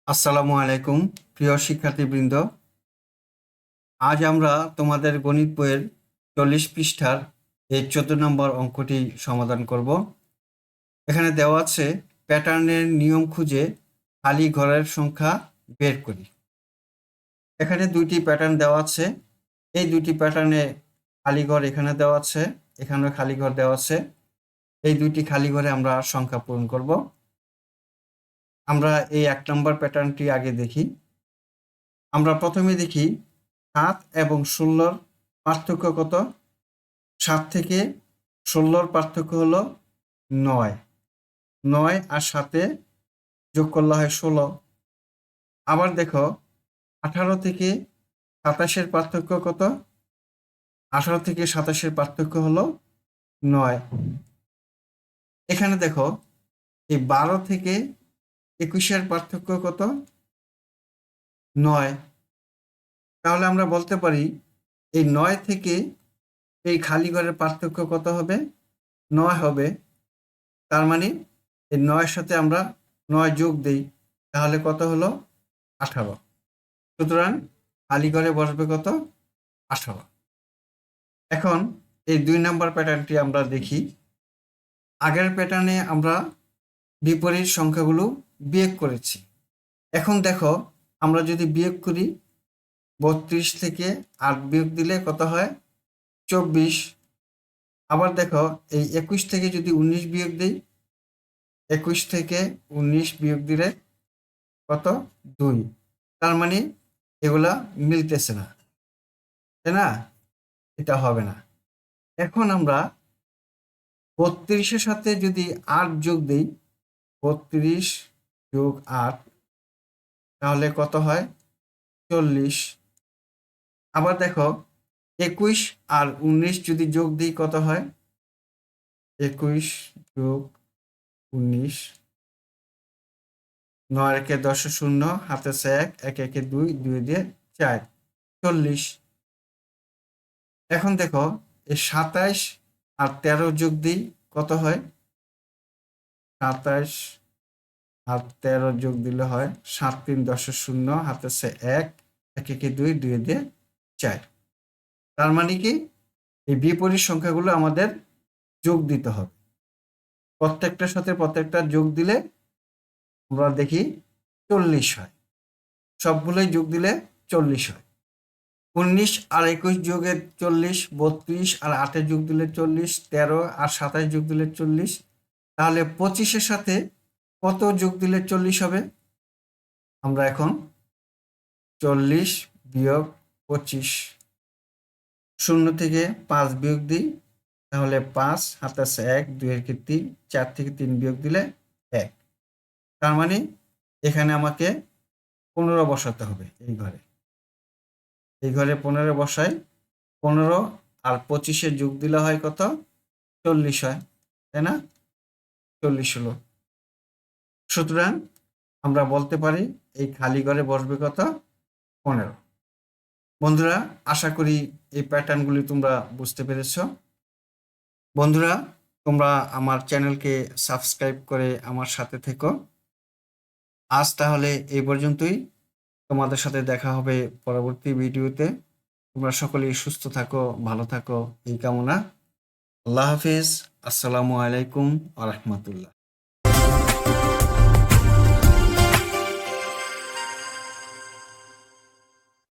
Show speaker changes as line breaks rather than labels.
আসসালামু আলাইকুম প্রিয় শিক্ষার্থীবৃন্দ। আজ আমরা তোমাদের গণিত বইয়ের 40 পৃষ্ঠার এই 14 নম্বর অঙ্কটি সমাধান করব। এখানে দেওয়া আছে প্যাটার্নের নিয়ম খুঁজে খালি ঘরের সংখ্যা বের করি। এখানে দুইটি প্যাটার্ন দেওয়া আছে। এই দুইটি প্যাটার্নে খালি ঘর এখানে দেওয়া আছে, এখানেও খালি ঘর দেওয়া আছে। এই দুইটি খালি ঘরে আমরা সংখ্যা পূরণ করব। আমরা এই 1 নম্বর প্যাটার্নটি আগে দেখি। আমরা প্রথমে দেখি 7 এবং 16-র পার্থক্য কত। 7 থেকে 16-র পার্থক্য হলো 9। 9 আর 7-এ যোগ করলে হয় 16। আবার দেখো 18 থেকে 27-এর পার্থক্য কত। 18 থেকে 27-এর পার্থক্য হলো 9। এখানে দেখো এই 12 থেকে 21-এর পার্থক্য কত, 9। তাহলে আমরা বলতে পারি এই 9 থেকে এই খালি ঘরের পার্থক্য কত হবে, 9 হবে। তার মানে এই 9-এর সাথে আমরা 9 যোগ দেই, তাহলে কত হলো 18। সুতরাং খালি ঘরে বসবে কত, 18। এখন এই 2 নম্বর প্যাটার্নটি আমরা দেখি। আগের প্যাটার্নে আমরা বিপরীত সংখ্যাগুলো বিয়োগ করেছি। এখন দেখো আমরা যদি বিয়োগ করি 32 থেকে 8 বিয়োগ দিলে কত হয়, 24। আবার দেখো এই 21 থেকে যদি 19 বিয়োগ দিই, 21 থেকে 19 বিয়োগ দিলে কত, 2। তার মানে এগুলা মিলতেছে না, তাই না? এটা হবে না। এখন আমরা 32-এর সাথে যদি 8 যোগ দিই, 32 যোগ 8, তাহলে কত হয়, 40। আবার দেখো 21 আর 19 যদি যোগ দিই কত হয়, 21 যোগ 19, 9 একে 10 শূন্য, হাতে 1, 1 একে 2, 2 দিয়ে 4, 40। এখন দেখো এই 27 আর 13 যোগ দিই কত হয়, 27 আর 13 যোগ দিলে হয় 7, 3, 10 শূন্য, হাতে 1, 1 একে 2, 2 দিয়ে 4। তার মানে কি এই বিপরীত সংখ্যাগুলো আমাদের যোগ দিতে হবে। প্রত্যেকটার সাথে প্রত্যেকটা যোগ দিলে আমরা দেখি 40 হয়। সবগুলোই যোগ দিলে 40 হয়। 19 আর 21 যোগে 40, 32 আর 8 যোগ দিলে 40, 13 আর 27 যোগ দিলে 40। তাহলে 25-এর সাথে কত যোগ দিলে 40 হবে? আমরা এখন 40 বিয়োগ 25, 0 থেকে 5 বিয়োগ দিই, তাহলে 5, হাতে 1, 2 একে 3, 4 থেকে 3 বিয়োগ দিলে 1। তার মানে এখানে আমাকে 15 বসাতে হবে। এই ঘরে 15 বসাই। 15 আর 25-এ যোগ দিলে হয় কত, 40 হয়, তাই না? 40 হলো। সুতরাং আমরা বলতে পারি এই খালি ঘরে বসবে কত, 15। বন্ধুরা, আশা করি এই প্যাটার্নগুলি তোমরা বুঝতে পেরেছ। বন্ধুরা, তোমরা আমার চ্যানেলকে সাবস্ক্রাইব করে আমার সাথে থেকো। আজ তাহলে এই পর্যন্তই। তোমাদের সাথে দেখা হবে পরবর্তী ভিডিওতে। তোমরা সকলেই সুস্থ থাকো, ভালো থাকো, এই কামনা। আল্লাহ হাফিজ। আসসালামু আলাইকুম ওয়া রাহমাতুল্লাহ।